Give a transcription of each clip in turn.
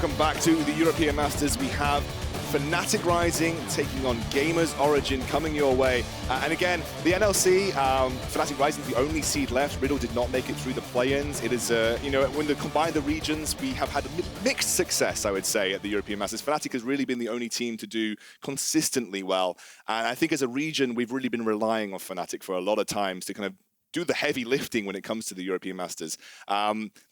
welcome back to the European Masters. We have Fnatic Rising taking on GamersOrigin coming your way. And again, the NLC, Fnatic Rising is the only seed left. Riddle did not make it through the play-ins. It is, you know, when they combine the regions, we have had mixed success, I would say, at the European Masters. Fnatic has really been the only team to do consistently well. And I think as a region, we've really been relying on Fnatic for a lot of times to kind of do the heavy lifting when it comes to the European Masters.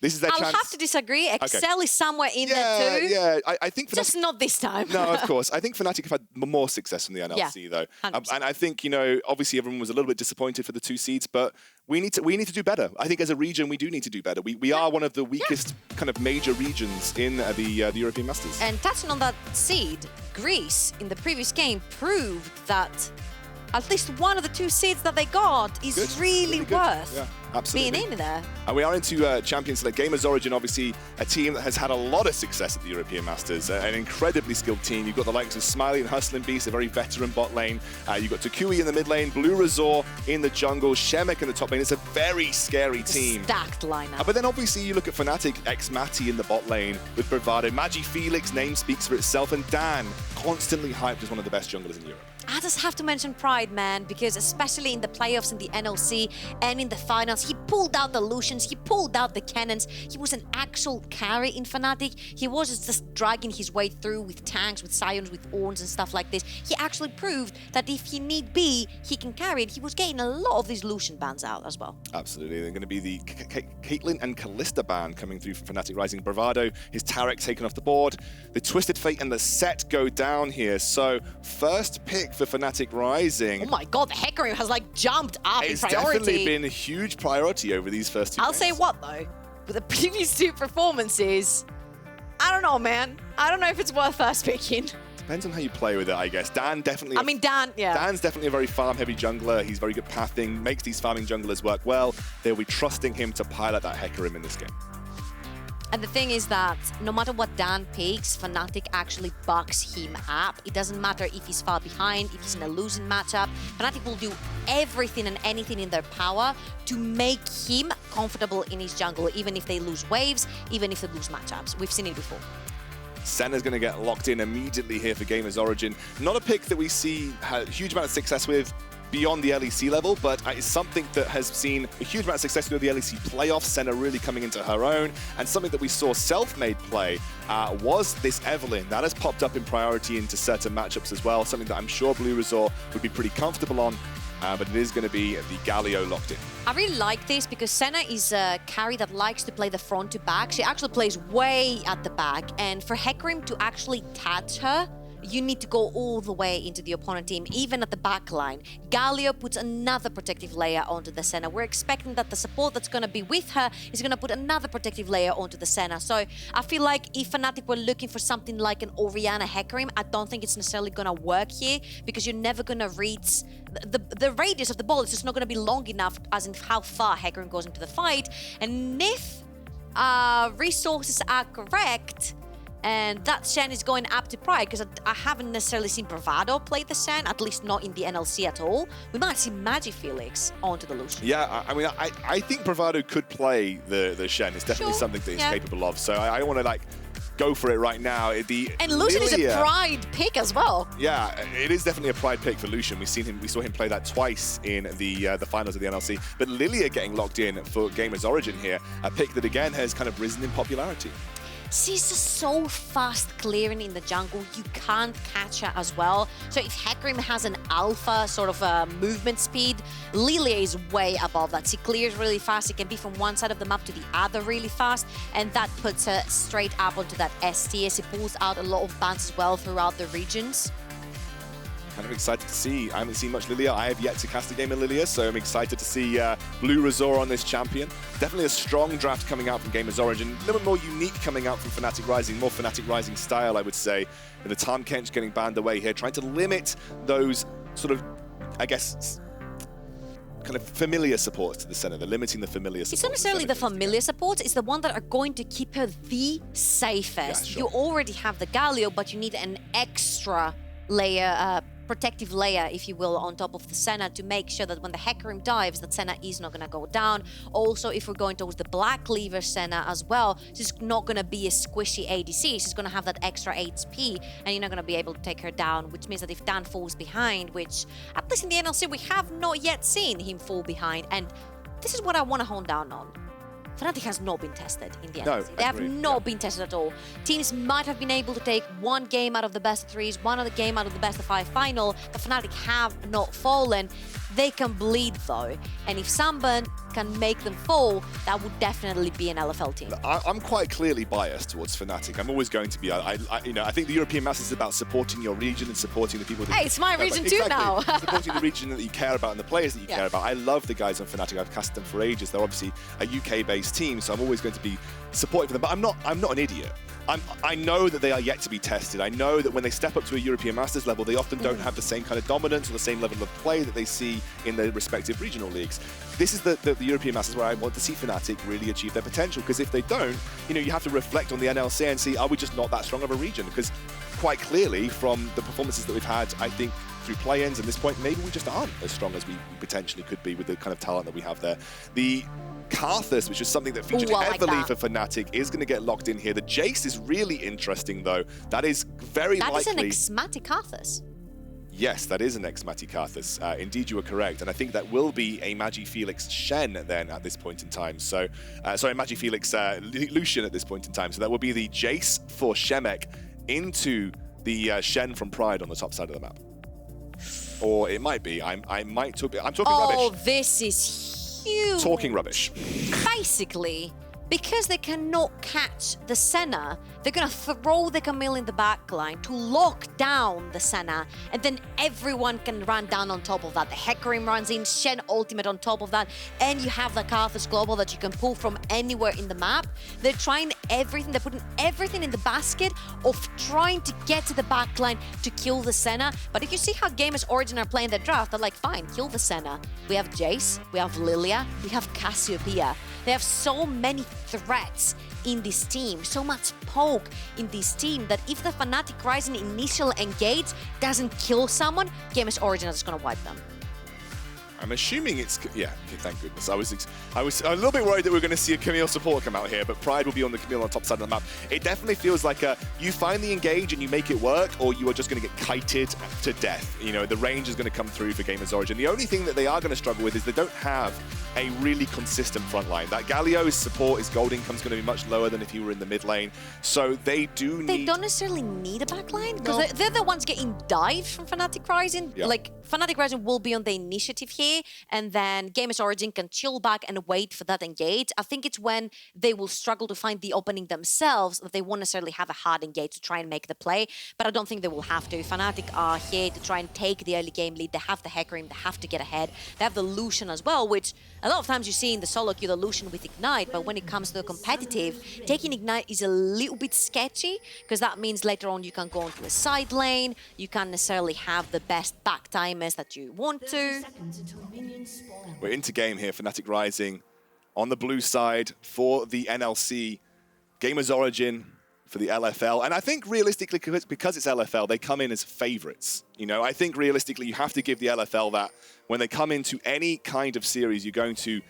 This is their chance. I'll have to disagree. Excel is somewhere in there too. Yeah, I think Fnatic, just not this time. No, of course. I think Fnatic have had more success from the NLC though, and I think, you know, obviously everyone was a little bit disappointed for the 2 seeds, but we need to do better. I think as a region we do need to do better. We are one of the weakest kind of major regions in the European Masters. And touching on that seed, Greece in the previous game proved that at least one of the 2 seeds that they got is really worth being in there. And we are into Champions Select. GamersOrigin, obviously a team that has had a lot of success at the European Masters. An incredibly skilled team. You've got the likes of SMILEY and HustlinbeasT, a very veteran bot lane. You've got toucouille in the mid lane, bluezor in the jungle, Shemek in the top lane. It's a very scary team. Stacked lineup. But then obviously you look at Fnatic, xMatty in the bot lane with Bravado. MagiFelix, name speaks for itself, and Dan, constantly hyped as one of the best junglers in Europe. I just have to mention Pride, man, because especially in the playoffs in the NLC and in the finals, he pulled out the Lucians, he pulled out the cannons. He was an actual carry in Fnatic. He wasn't just dragging his way through with tanks, with Scions, with Orns and stuff like this. He actually proved that if he need be, he can carry it. He was getting a lot of these Lucian bans out as well. Absolutely. They're going to be the Caitlyn and Kalista ban coming through from Fnatic Rising. Bravado, his Tarek taken off the board. The Twisted Fate and the Set go down here. So first pick for Fnatic Rising. Oh my god, the Hecarim has like jumped up in priority. It's definitely been a huge priority over these first 2 I'll games. say what though, with the previous 2 performances, I don't know, man. I don't know if it's worth first picking. Depends on how you play with it, I guess. Dan definitely... I mean, Dan, yeah. Dan's definitely a very farm-heavy jungler. He's very good pathing, makes these farming junglers work well. They'll be trusting him to pilot that Hecarim in this game. And the thing is that no matter what Dan picks, Fnatic actually bucks him up. It doesn't matter if he's far behind, if he's in a losing matchup. Fnatic will do everything and anything in their power to make him comfortable in his jungle, even if they lose waves, even if they lose matchups. We've seen it before. Senna's going to get locked in immediately here for GamersOrigin. Not a pick that we see a huge amount of success with beyond the LEC level, but it's something that has seen a huge amount of success through the LEC playoffs, Senna really coming into her own, and something that we saw Selfmade play was this Evelynn. That has popped up in priority into certain matchups as well, something that I'm sure bluezor would be pretty comfortable on, but it is going to be the Galio locked in. I really like this because Senna is a carry that likes to play the front to back. She actually plays way at the back, and for Hecarim to actually touch her, you need to go all the way into the opponent team, even at the back line. Galio puts another protective layer onto the Senna. We're expecting that the support that's going to be with her is going to put another protective layer onto the Senna. So I feel like if Fnatic were looking for something like an Orianna Hecarim, I don't think it's necessarily going to work here because you're never going to reach... The radius of the ball is just not going to be long enough as in how far Hecarim goes into the fight. And if resources are correct, and that Shen is going up to Pride, because I haven't necessarily seen Bravado play the Shen, at least not in the NLC at all. We might see MagiFelix onto the Lucian. Yeah, I mean, I think Bravado could play the Shen. It's definitely something that he's capable of. So I don't want to like go for it right now. And Lucian is a Pride pick as well. Yeah, it is definitely a Pride pick for Lucian. We saw him play that twice in the finals of the NLC. But Lillia getting locked in for GamersOrigin here, a pick that again has kind of risen in popularity. She's just so fast clearing in the jungle, you can't catch her as well. So if Hecarim has an alpha sort of movement speed, Lillia is way above that. She clears really fast, she can be from one side of the map to the other really fast, and that puts her straight up onto that ST as she pulls out a lot of bans as well throughout the regions. Kind of excited to see. I haven't seen much Lillia. I have yet to cast a game of Lillia, so I'm excited to see bluezor on this champion. Definitely a strong draft coming out from GamersOrigin. A little bit more unique coming out from Fnatic Rising, more Fnatic Rising style, I would say. And the Tahm Kench getting banned away here, trying to limit those sort of, I guess, kind of familiar supports to the Senna. They're limiting the familiar supports. It's not necessarily the familiar supports, it's the one that are going to keep her the safest. Yeah, sure. You already have the Galio, but you need an extra layer protective layer, if you will, on top of the Senna to make sure that when the Hecarim dives, that Senna is not going to go down. Also, if we're going towards the black lever Senna as well, she's not going to be a squishy ADC. She's going to have that extra HP, and you're not going to be able to take her down, which means that if Dan falls behind, which at least in the NLC, we have not yet seen him fall behind, and this is what I want to hone down on. Fnatic has not been tested in the NLC. They have not been tested at all. Teams might have been able to take one game out of the best of threes, one other game out of the best of 5 final, but Fnatic have not fallen. They can bleed though, and if Sunburn can make them fall, that would definitely be an LFL team. I'm quite clearly biased towards Fnatic. I'm always going to be. I think the European Masters is about supporting your region and supporting the people that Hey, it's my region too now. Supporting the region that you care about and the players that you care about. I love the guys on Fnatic. I've cast them for ages. They're obviously a UK-based team, so I'm always going to be supportive of them. But I'm not an idiot. I know that they are yet to be tested. I know that when they step up to a European Masters level, they often don't have the same kind of dominance or the same level of play that they see in their respective regional leagues. This is the European Masters where I want to see Fnatic really achieve their potential, because if they don't, you have to reflect on the NLC and see, are we just not that strong of a region? Because quite clearly, from the performances that we've had, I think through play-ins at this point, maybe we just aren't as strong as we potentially could be with the kind of talent that we have there. The Karthus, which is something that featured heavily for Fnatic, is going to get locked in here. The Jayce is really interesting, though. That is very likely. That is an xMatty Karthus. Yes, that is an xMatty Karthus. Indeed, you are correct. And I think that will be a MagiFelix Shen then at this point in time. So, sorry, MagiFelix Lucian at this point in time. So that will be the Jayce for Shemek into the Shen from Pride on the top side of the map. Or it might be. I'm talking rubbish. Oh, this is huge. Talking rubbish. Basically, because they cannot catch the Senna, they're going to throw the Camille in the backline to lock down the Senna, and then everyone can run down on top of that. The Hecarim runs in, Shen ultimate on top of that, and you have the Karthus global that you can pull from anywhere in the map. They're trying everything, they're putting everything in the basket of trying to get to the backline to kill the Senna. But if you see how GamersOrigin are playing their draft, they're like, fine, kill the Senna. We have Jayce, we have Lillia, we have Cassiopeia. They have so many threats in this team, so much poke in this team, that if the Fnatic Rising initial engage doesn't kill someone, GamersOrigin is just going to wipe them. I'm assuming it's... Yeah, okay, thank goodness. I was a little bit worried that we were going to see a Camille support come out here, but Pride will be on the Camille on the top side of the map. It definitely feels like you find the engage and you make it work, or you are just going to get kited to death. The range is going to come through for GamersOrigin. The only thing that they are going to struggle with is they don't have a really consistent front line. That Galio's support, his gold income is going to be much lower than if he were in the mid lane. So they do need... They don't necessarily need a backline, because they're the ones getting dived from Fnatic Rising. Yeah. Like, Fnatic Rising will be on the initiative here, and then GamersOrigin can chill back and wait for that engage. I think it's when they will struggle to find the opening themselves that they won't necessarily have a hard engage to try and make the play, but I don't think they will have to. Fnatic are here to try and take the early game lead. They have the Hecarim, they have to get ahead. They have the Lucian as well, which a lot of times you see in the solo queue the Lucian with Ignite, but when it comes to the competitive, taking Ignite is a little bit sketchy, because that means later on you can go into a side lane, you can't necessarily have the best back timers that you want to. We're into game here, Fnatic Rising on the blue side for the NLC, GamersOrigin for the LFL. And I think realistically, because it's LFL, they come in as favorites. I think realistically you have to give the LFL that when they come into any kind of series, you're going to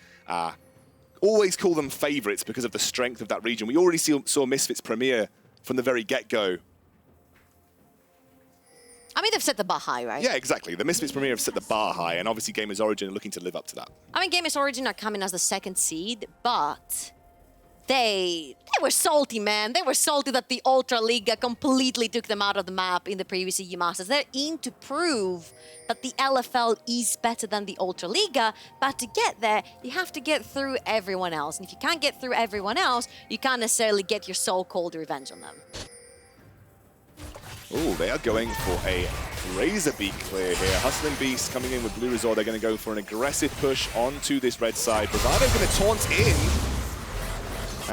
always call them favorites because of the strength of that region. We already saw Misfits premiere from the very get-go. I mean, they've set the bar high, right? Yeah, exactly. The Misfits Premier have set the bar high, and obviously GamersOrigin are looking to live up to that. I mean, GamersOrigin are coming as the 2nd seed, but they were salty, man. They were salty that the Ultra Liga completely took them out of the map in the previous EU Masters. They're in to prove that the LFL is better than the Ultra Liga, but to get there, you have to get through everyone else. And if you can't get through everyone else, you can't necessarily get your so-called revenge on them. Oh, they are going for a Razor Beak clear here. HustlinbeasT coming in with bluezor. They're going to go for an aggressive push onto this red side. Bravado going to taunt in.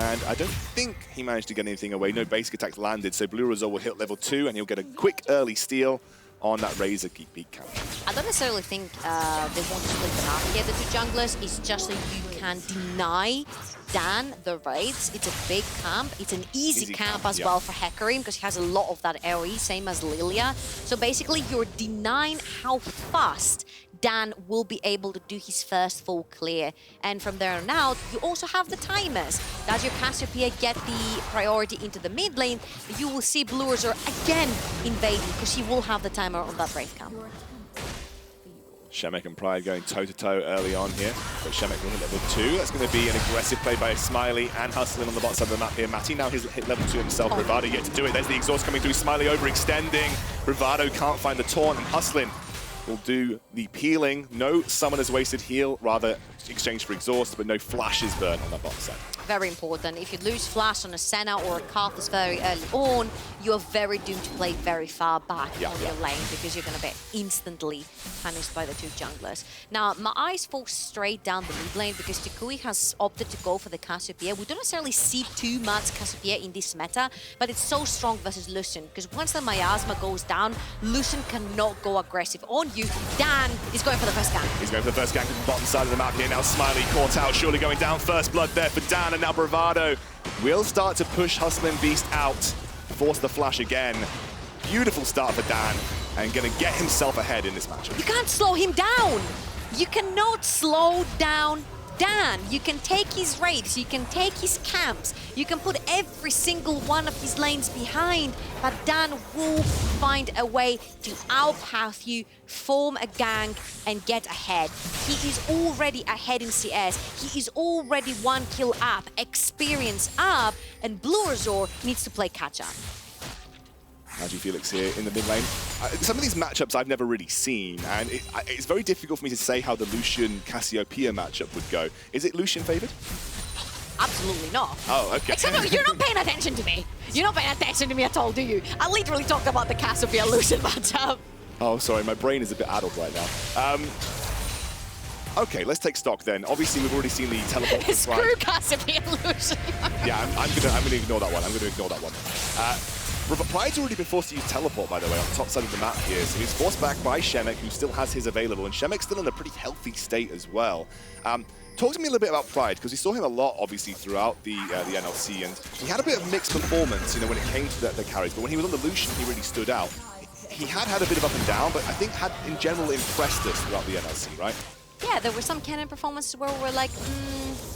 And I don't think he managed to get anything away. No basic attacks landed, so bluezor will hit level 2, and he'll get a quick early steal on that Razor Beak counter. I don't necessarily think they want to split them up here, the two junglers. It's just so you can deny Dan the Raids. It's a big camp. It's an easy camp as well for Hecarim because he has a lot of that AoE, same as Lillia. So basically, you're denying how fast Dan will be able to do his first full clear. And from there on out, you also have the timers. Does your Cassiopeia get the priority into the mid lane, you will see bluezor again invading because he will have the timer on that Brave camp. Shemek and Pride going toe-to-toe early on here, but Shemek will hit level 2. That's going to be an aggressive play by SMILEY and Hustlin on the bottom side of the map here. Matty now he's hit level 2 himself. Bravado yet to do it. There's the exhaust coming through. SMILEY overextending. Bravado can't find the taunt, and Hustlin will do the peeling. No summoner's wasted heal, rather exchange for exhaust, but no flashes burn on that bottom side. Very important. If you lose flash on a Senna or a Karthus very early on, you are very doomed to play very far back on your lane because you're going to be instantly punished by the two junglers. Now, my eyes fall straight down the mid lane because toucouille has opted to go for the Cassiopeia. We don't necessarily see too much Cassiopeia in this meta, but it's so strong versus Lucian because once the miasma goes down, Lucian cannot go aggressive on you. Dan is going for the first gank. He's going for the first gank at the bottom side of the map here. Now SMILEY caught out, surely going down. First blood there for Dan, and now Bravado will start to push HustlinbeasT out, force the flash again. Beautiful start for Dan, and going to get himself ahead in this matchup. You can't slow him down. You cannot slow down Dan. You can take his raids, you can take his camps, you can put every single one of his lanes behind, but Dan will find a way to outpath you, form a gang, and get ahead. He is already ahead in CS. He is already 1 kill up, experience up, and bluezor needs to play catch up. MagiFelix here in the mid lane. Some of these matchups I've never really seen, and it's very difficult for me to say how the Lucian Cassiopeia matchup would go. Is it Lucian favored? Absolutely not. Oh, okay. Except you're not paying attention to me. You're not paying attention to me at all, do you? I literally talked about the Cassiopeia Lucian matchup. Oh, sorry, my brain is a bit addled right now. Okay, let's take stock then. Obviously, we've already seen the teleport. Screw Cassiopeia Lucian. Yeah, I'm gonna ignore that one. I'm gonna ignore that one. Pride's already been forced to use teleport, by the way, on the top side of the map here. So he's forced back by Shemek, who still has his available, and Shemek's still in a pretty healthy state as well. Talk to me a little bit about Pride, because we saw him a lot, obviously, throughout the NLC, and he had a bit of mixed performance, you know, when it came to the carries. But when he was on the Lucian, he really stood out. He had a bit of up and down, but I think had, in general, impressed us throughout the NLC, right? Yeah, there were some canon performances where we were like,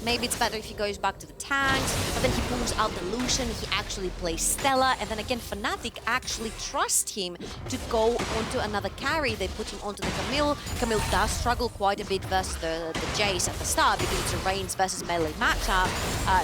maybe it's better if he goes back to the tanks, but then he pulls out the Lucian, he actually plays Stella, and then again, Fnatic actually trust him to go onto another carry. They put him onto the Camille. Camille does struggle quite a bit versus the Jayce at the start because it's a range versus melee matchup.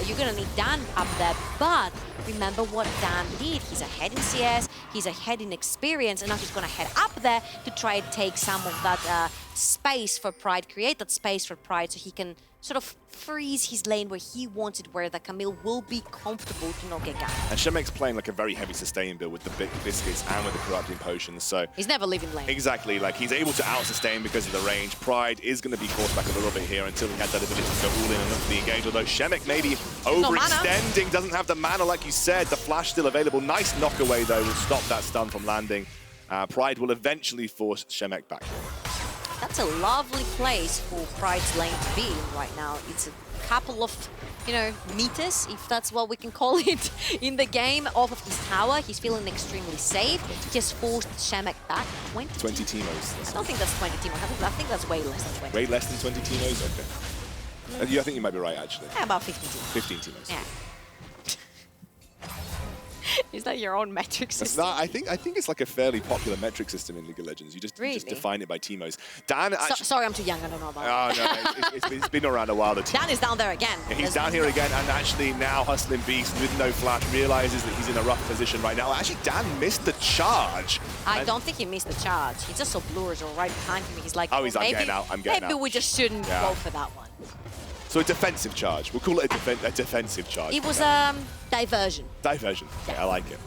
You're gonna need Dan up there, but remember what Dan did. He's ahead in CS, he's ahead in experience, and now he's gonna head up there to try and take some of that space for Pride, create that space for Pride so he can sort of freeze his lane where he wants it, where the Camille will be comfortable to not get ganked. And Shemek's playing like a very heavy sustain build with the big biscuits and with the corrupting potions, so he's never leaving lane. Exactly, like he's able to out-sustain because of the range. Pride is going to be forced back a little bit here until he has that ability to go all in and look for the engage, although Shemek maybe overextending, doesn't have the mana like you said. The flash still available. Nice knockaway though, will stop that stun from landing. Pride will eventually force Shemek back. That's a lovely place for Pride's lane to be in right now. It's a couple of, you know, meters, if that's what we can call it, in the game off of his tower. He's feeling extremely safe. He has forced Shemek back. 20 Teemos. I don't think that's 20 Teemos. I think that's way less than 20. Way less than 20 Teemos? Okay. I think you might be right, actually. Yeah, about 15 Teemos. 15 Teemos. Yeah. Is that your own metric system? I think it's like a fairly popular metric system in League of Legends. You just define it by Teemos. Dan actually... Sorry, I'm too young. I don't know about it. Oh, no, it's been around a while. Dan is down there again. Yeah, he's down here again, and actually now HustlinbeasT with no flash realizes that he's in a rough position right now. Actually, Dan missed the charge. I don't think he missed the charge. He just saw bluezor right behind him. He's like, oh, I'm getting out. Maybe we just shouldn't go for that one. So a defensive charge. We'll call it a defensive charge. It was diversion. Diversion. Yeah, I like it.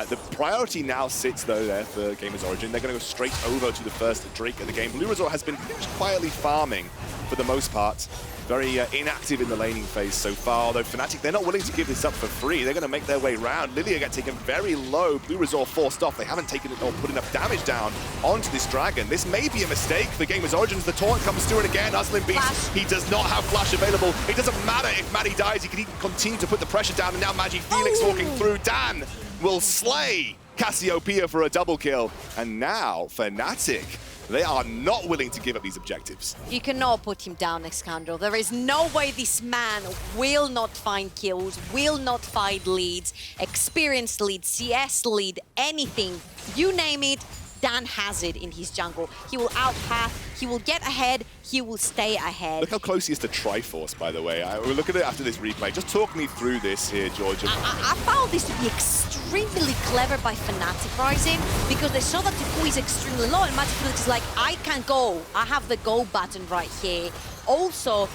The priority now sits, though, there for GamersOrigin. They're going to go straight over to the first Drake of the game. bluezor has been pretty much quietly farming for the most part. Very inactive in the laning phase so far, although Fnatic, they're not willing to give this up for free. They're going to make their way around. Lillia got taken very low. bluezor forced off. They haven't taken it or put enough damage down onto this dragon. This may be a mistake for GamersOrigin. The taunt comes through, and again, HustlinbeasT, he does not have flash available. It doesn't matter if Maddie dies. He can continue to put the pressure down, and now MagiFelix walking through. Dan will slay Cassiopeia for a double kill. And now, Fnatic, they are not willing to give up these objectives. You cannot put him down, Xcandro. There is no way this man will not find kills, will not find leads, experienced lead, CS lead, anything. You name it, Dan has it in his jungle. He will outpath, he will get ahead, he will stay ahead. Look how close he is to Triforce, by the way. We'll look at it after this replay. Just talk me through this here, Georgia. I found this to be extremely clever by Fnatic Rising, because they saw that toucouille is extremely low, and MagiFelix is like, I can go. I have the go button right here. Also,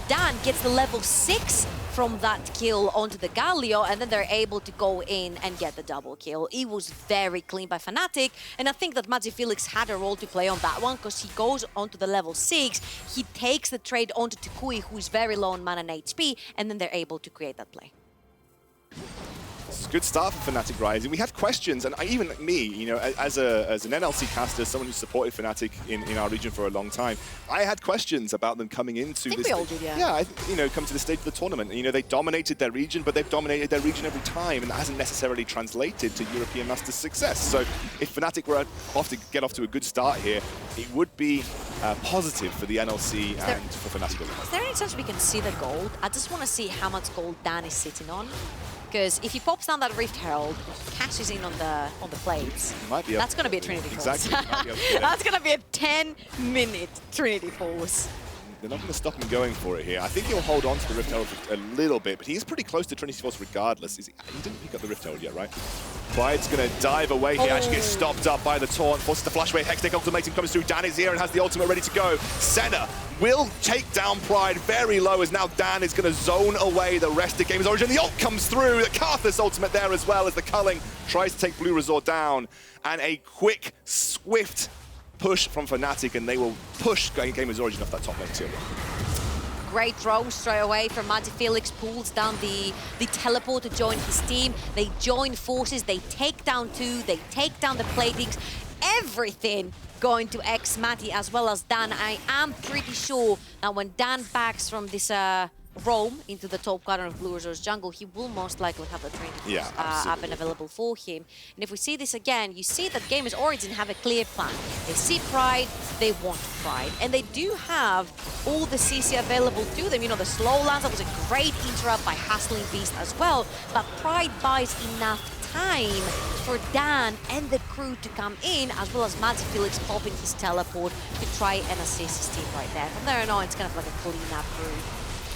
Dan gets the level 6 from that kill onto the Galio, and then they're able to go in and get the double kill. It was very clean by Fnatic, and I think that MagiFelix had a role to play on that one, because he goes onto the level 6, he takes the trade onto toucouille, who is very low on mana and HP, and then they're able to create that play. It's a good start for Fnatic Rising. We had questions, and even me, you know, as an NLC caster, someone who supported Fnatic in our region for a long time, I had questions about them coming into this. We all did, yeah. Yeah, you know, come to the stage of the tournament. You know, they dominated their region, but they've dominated their region every time, and that hasn't necessarily translated to European Masters success. So if Fnatic were to get off to a good start here, it would be positive for the NLC and for Fnatic. Is there any chance we can see the gold? I just want to see how much gold Dan is sitting on. Because if he pops down that Rift Herald, catches in on the plates, that's going to be a Trinity Force. Exactly. That's going to be a 10-minute Trinity Force. They're not going to stop him going for it here. I think he'll hold on to the Rift Herald a little bit, but he's pretty close to Trinity Force regardless. He didn't pick up the Rift Herald yet, right? Pride's going to dive away here. Actually gets stopped up by the taunt. Forces the flash away. Hextech ultimatum comes through. Dan is here and has the ultimate ready to go. Senna will take down Pride very low, as now Dan is going to zone away the rest of GamersOrigin. The ult comes through. The Karthus ultimate there as well, as the culling tries to take bluezor down. And a quick, swift push from Fnatic, and they will push GamersOrigin off that top lane too. Great throw straight away from MagiFelix, pulls down the teleport to join his team. They join forces, they take down 2, they take down the platings, everything going to xMatty as well as Dan. I am pretty sure that when Dan backs from this roam into the top corner of bluezor's jungle, he will most likely have the Trinity up and available for him. And if we see this again, you see that GamersOrigin have a clear plan. They see Pride, they want Pride, and they do have all the CC available to them. You know, the slow lands, that was a great interrupt by HustlinbeasT as well, but Pride buys enough time for Dan and the crew to come in, as well as MagiFelix popping his teleport to try and assist his team right there. From there on, it's kind of like a clean-up crew.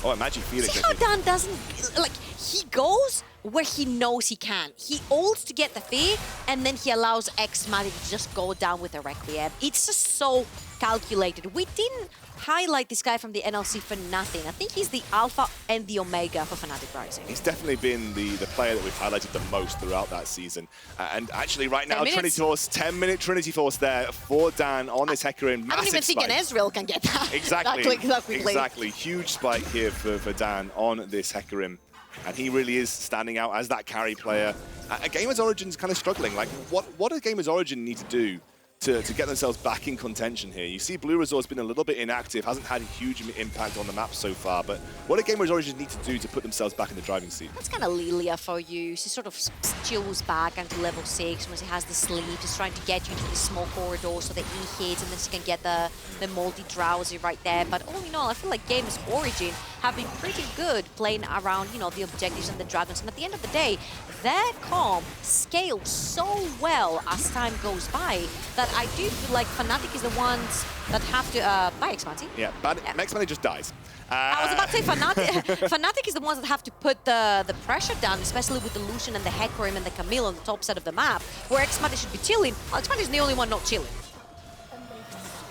Oh, MagiFelix. See how Dan doesn't, like, he goes where he knows he can. He ults to get the fear, and then he allows xMatty to just go down with a Requiem. It's just so calculated. We didn't highlight this guy from the NLC for nothing. I think he's the alpha and the omega for Fnatic Rising. He's definitely been the player that we've highlighted the most throughout that season. And actually right now, Trinity Force, 10-minute Trinity Force there for Dan on this Hecarim. I don't even think an Ezreal can get that. Exactly. Huge spike here for Dan on this Hecarim. And he really is standing out as that carry player. GamersOrigin's kind of struggling. Like, what do GamersOrigin need to do to get themselves back in contention here? You see bluezor's been a little bit inactive, hasn't had a huge impact on the map so far, but what do GamersOrigin need to do to put themselves back in the driving seat? That's kind of Lillia for you. She sort of chills back until level 6 when she has the sleep. She's trying to get you into the small corridor so that he hits, and then she can get the multi-drowsy right there. But all in all, I feel like GamersOrigin have been pretty good playing around, you know, the objectives and the dragons. And at the end of the day, their comp scales so well as time goes by that I do feel like Fnatic is the ones that have to buy xMatty. Yeah, but xMatty just dies. I was about to say Fnatic is the ones that have to put the pressure down, especially with the Lucian and the Hecarim and the Camille on the top side of the map, where xMatty should be chilling. Well, xMatty is the only one not chilling.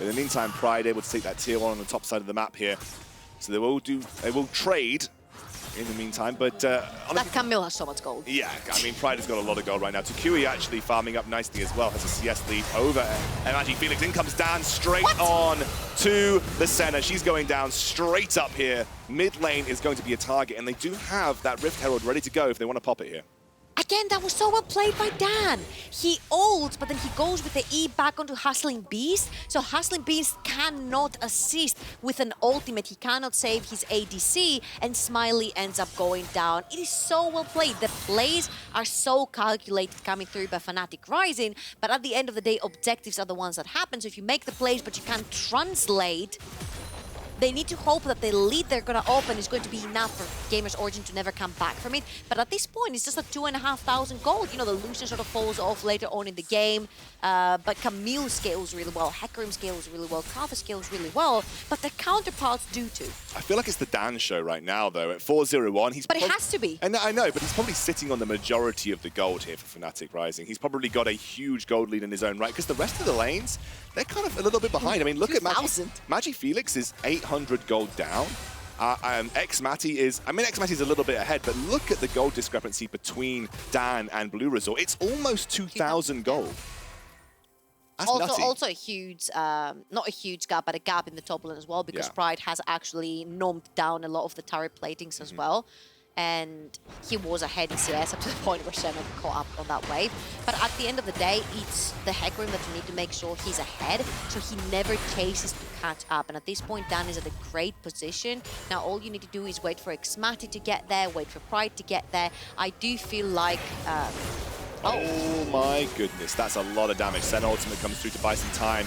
In the meantime, Pride able to take that tier 1 on the top side of the map here. So they will trade in the meantime. But That honestly, Camille has so much gold. yeah, I mean, Pride has got a lot of gold right now. toucouille actually farming up nicely as well, has a CS lead over. And MagiFelix in comes Dan straight on to the Senna. She's going down straight up here. Mid lane is going to be a target, and they do have that Rift Herald ready to go if they want to pop it here. Again, that was so well played by Dan. He ults, but then he goes with the E back onto HustlinbeasT. So HustlinbeasT cannot assist with an ultimate. He cannot save his ADC, and SMILEY ends up going down. It is so well played. The plays are so calculated coming through by Fnatic Rising, but at the end of the day, objectives are the ones that happen. So if you make the plays, but you can't translate, they need to hope that the lead they're going to open is going to be enough for GamersOrigin to never come back from it. But at this point, it's just a 2,500 gold. You know, the Lucian sort of falls off later on in the game. But Camille scales really well. Hecarim scales really well. Karthus scales really well. But the counterparts do too. I feel like it's the Dan show right now, though. At 4-0-1, But it has to be. And I know, but he's probably sitting on the majority of the gold here for Fnatic Rising. He's probably got a huge gold lead in his own right, because the rest of the lanes, they're kind of a little bit behind. I mean, look at MagiFelix is 800 gold down. xMatty is, xMatty is a little bit ahead, but look at the gold discrepancy between Dan and bluezor. It's almost 2,000 gold. That's nutty. Also a huge, not a huge gap, but a gap in the top lane as well, because Pride has actually gnomed down a lot of the turret platings as well. And he was ahead in CS up to the point where Shemek caught up on that wave. But at the end of the day, it's the Hecarim that you need to make sure he's ahead, so he never chases to catch up. And at this point, Dan is at a great position. Now, all you need to do is wait for xMatty to get there, wait for Pride to get there. I do feel like... Oh my goodness, that's a lot of damage. Senna ultimate comes through to buy some time.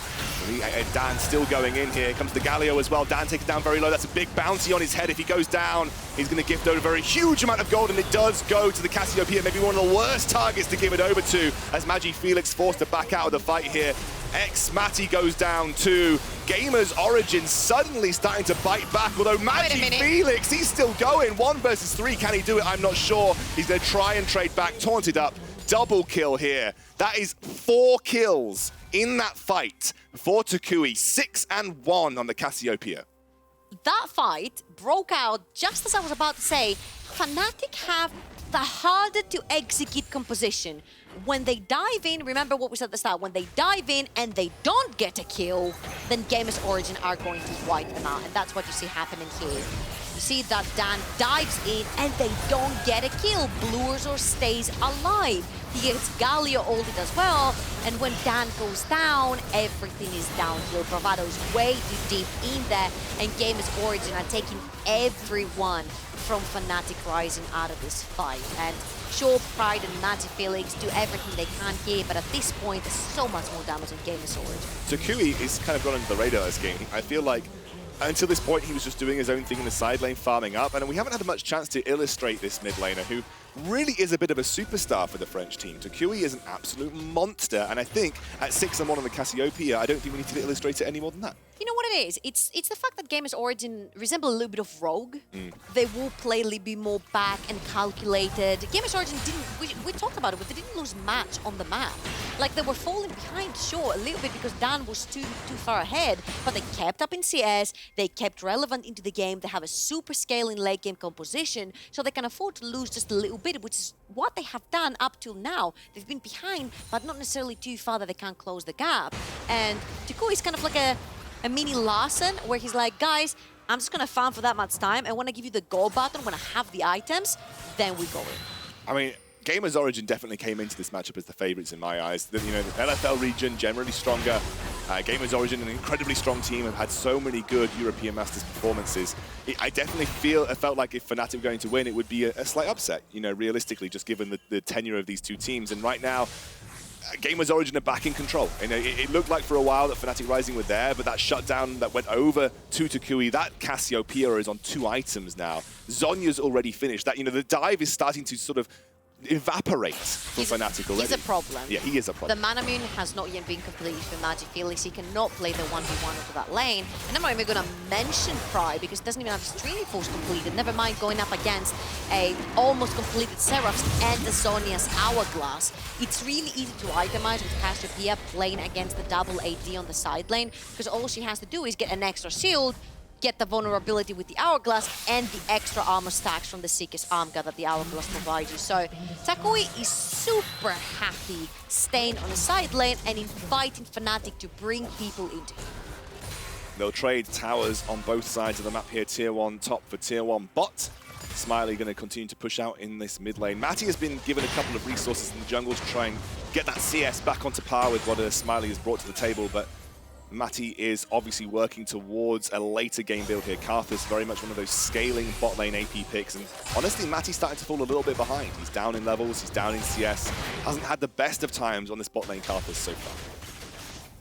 Dan still going in here. Comes the Galio as well. Dan takes it down very low. That's a big bounty on his head. If he goes down, he's going to gift over a very huge amount of gold, and it does go to the Cassiopeia, maybe one of the worst targets to give it over to, as MagiFelix forced to back out of the fight here. xMatty goes down too. GamersOrigin suddenly starting to bite back, although MagiFelix, he's still going. 1 versus 3, can he do it? I'm not sure. He's going to try and trade back, taunted up. Double kill here. That is 4 kills in that fight for toucouille. 6 and 1 on the Cassiopeia. That fight broke out just as I was about to say. Fnatic have the harder to execute composition. When they dive in, remember what we said at the start, when they dive in and they don't get a kill, then GamersOrigin are going to wipe them out. And that's what you see happening here. You see that Dan dives in and they don't get a kill. bluezor stays alive. He gets Galio ulted as well. And when Dan goes down, everything is downhill. Bravado is way too deep in there. And GamersOrigin are taking everyone from Fnatic Rising out of this fight. And sure, Pride and MagiFelix do everything they can here, but at this point, there's so much more damage on GamersOrigin. toucouille is kind of gone under the radar this game. I feel like until this point, he was just doing his own thing in the side lane, farming up, and we haven't had much chance to illustrate this mid laner, who really is a bit of a superstar for the French team. toucouille is an absolute monster, and I think at 6 and 1 on the Cassiopeia, I don't think we need to illustrate it any more than that. You know what it is? It's the fact that GamersOrigin resemble a little bit of Rogue. They will play a little bit more back and calculated. GamersOrigin didn't, we talked about it, but they didn't lose match on the map. Like, they were falling behind, sure, a little bit because Dan was too far ahead, but they kept up in CS, they kept relevant into the game, they have a super scaling late game composition, so they can afford to lose just a little bit, which is what they have done up till now. They've been behind, but not necessarily too far that they can't close the gap. And toucouille is kind of like a mini Larson, where he's like, guys, I'm just going to farm for that much time, and when I give you the gold button, when I have the items, then we go in. I mean, GamersOrigin definitely came into this matchup as the favourites in my eyes. The LFL region generally stronger. GamersOrigin, an incredibly strong team, have had so many good European Masters performances. I definitely felt like if Fnatic were going to win, it would be a slight upset, realistically, just given the tenure of these two teams. And right now, GamersOrigin are back in control. It looked like for a while that Fnatic Rising were there, but that shutdown that went over to toucouille, that Cassiopeia is on 2 items now. Zhonya's already finished. That the dive is starting to sort of evaporate for Fnatic already. He's a problem. Yeah, he is a problem. The mana moon has not yet been completed for MagiFelix. He cannot play the 1v1 into that lane. And I'm not even going to mention Pride because it doesn't even have his Streaming Force completed. Never mind going up against a almost completed Seraphs and the Zhonya's Hourglass. It's really easy to itemize with Cassiopeia playing against the double AD on the side lane because all she has to do is get an extra shield, get the vulnerability with the Hourglass and the extra armor stacks from the Seeker's Arm Guard that the Hourglass provides you. So toucouille is super happy staying on the side lane and inviting Fnatic to bring people into it. They'll trade towers on both sides of the map here. Tier 1 top for Tier 1 bot. SMILEY going to continue to push out in this mid lane. Matty has been given a couple of resources in the jungle to try and get that CS back onto par with what SMILEY has brought to the table, but Matty is obviously working towards a later game build here. Karthus, very much one of those scaling bot lane AP picks, and honestly, Matty's starting to fall a little bit behind. He's down in levels, he's down in CS, hasn't had the best of times on this bot lane Karthus so far.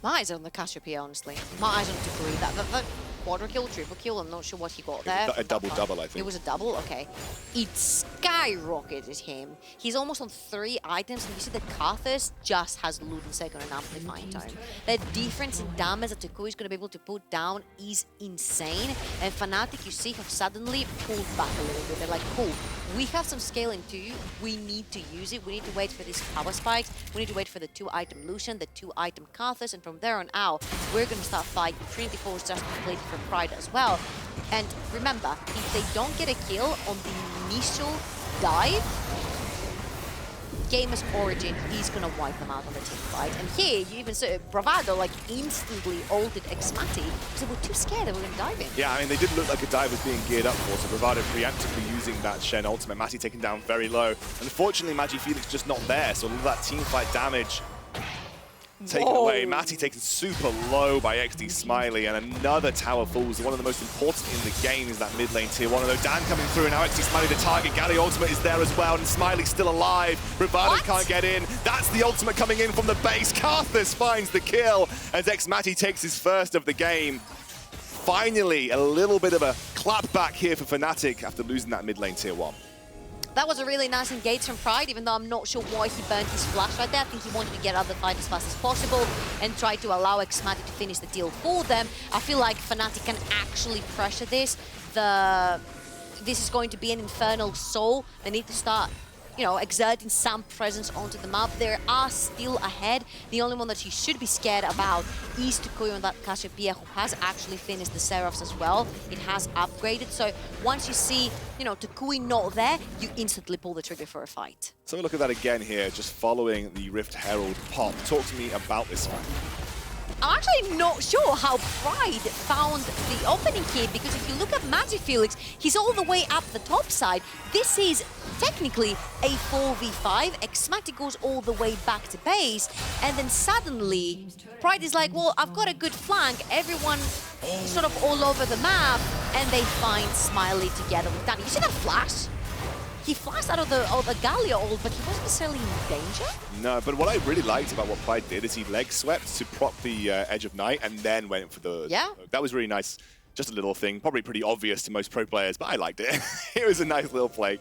My eyes are on the Cassiopeia, honestly. My eyes on toucouille. That quadra kill, triple kill, I'm not sure what he got there. A double-double, I think. It was a double? Okay. It skyrocketed him. He's almost on 3 items, and you see that Karthus just has loot and second and amplifying tone. The difference in damage that toucouille is going to be able to put down is insane. And Fnatic, you see, have suddenly pulled back a little bit. They're like, cool, we have some scaling too. We need to use it. We need to wait for these power spikes. We need to wait for the 2-item Lucian, the 2-item Karthus, and from there on out, we're going to start fighting. Trinity Force just completed for Pride as well. And remember, if they don't get a kill on the initial dive, GamersOrigin is going to wipe them out on the team fight. And here, you even saw Bravado like instantly ulted xMatty because they were too scared they were going to dive in. Yeah, I mean, they didn't look like a dive was being geared up for, so Bravado preemptively using that Shen ultimate. Matty taken down very low. Unfortunately, MagiFelix just not there, so all of that team fight damage taken away. Matty taken super low by XD SMILEY, and another tower falls. One of the most important in the game is that mid lane Tier 1. Although Dan coming through, and now XD SMILEY the target. Galio ultimate is there as well, and SMILEY's still alive. Bravado can't get in. That's the ultimate coming in from the base. Karthus finds the kill as xMatty takes his first of the game. Finally, a little bit of a clap back here for Fnatic after losing that mid lane Tier 1. That was a really nice engage from Pride, even though I'm not sure why he burned his flash right there. I think he wanted to get out of the fight as fast as possible and try to allow xMatty to finish the deal for them. I feel like Fnatic can actually pressure this. This is going to be an Infernal Soul. They need to start, you know, exerting some presence onto the map. They are still ahead. The only one that you should be scared about is toucouille on that Cassiopeia, who has actually finished the Seraphs as well. It has upgraded. So once you see, you know, toucouille not there, you instantly pull the trigger for a fight. So look at that again here, just following the Rift Herald pop. Talk to me about this fight. I'm actually not sure how Pride found the opening here, because if you look at MagiFelix, he's all the way up the top side. This is technically a 4v5. xMatty goes all the way back to base, and then suddenly Pride is like, well, I've got a good flank. Everyone sort of all over the map, and they find SMILEY together with Danny. You see that flash? He flashed out of the Galio ult, but he wasn't necessarily in danger. No, but what I really liked about what Pride did is he leg swept to prop the Edge of Night and then went for the... Yeah. That was really nice. Just a little thing, probably pretty obvious to most pro players, but I liked it. It was a nice little play.